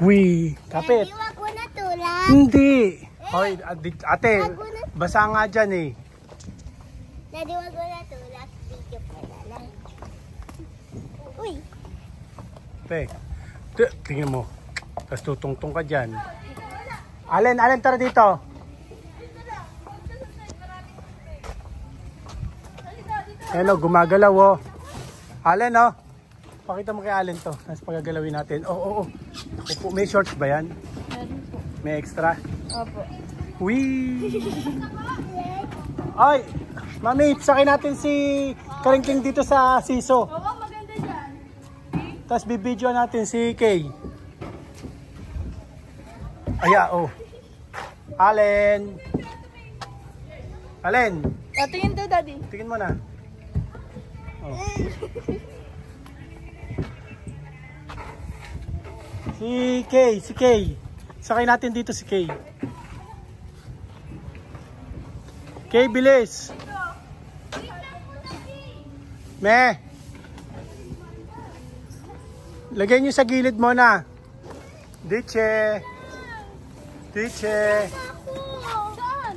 Uy, kapit. Daddy, wag mo na tulak. Hindi. Hoy, ate, basa nga dyan eh. Daddy, wag mo na tulak. Video pa na lang. Uy. Tingnan mo. Tapos tutungtong ka dyan. Allen, tara dito. Ayan o, gumagalaw o. Allen o. Pakita mo kay Allen to. Tapos pagagalawin natin. Oo. Ako po, may shorts ba yan? May extra? Opo. Wee! Ay! Mami, sakay natin si Karingking dito sa Siso. Oo, maganda dyan. Tapos bibidyo natin si Kay. Aya, oh. Allen! Tingin to, Daddy. Tingin mo na. Oh. Si Kay. Sakay natin dito si Kay. Kay, bilis. Lagay nyo sa gilid mo na. Diche. Saan?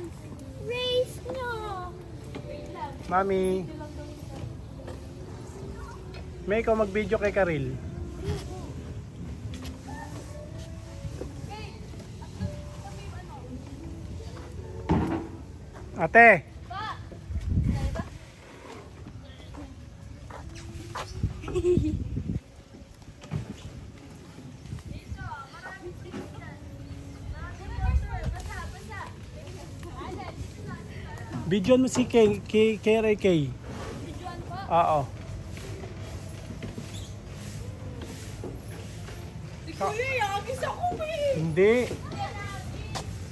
Race nyo. Mami. May ikaw mag-video kay Karil. Ate. Video mo si Kay. Oo. Kuya, yakagis ako eh. Hindi.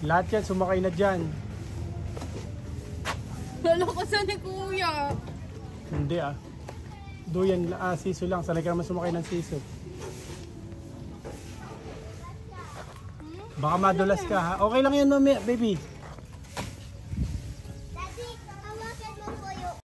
Lahat yan, sumakay na dyan. Lalakosan ni Kuya. Hindi Duyan, siso lang. Sanay ka naman sumakay ng siso. Baka madulas ka ha. Okay lang yan, mami, baby.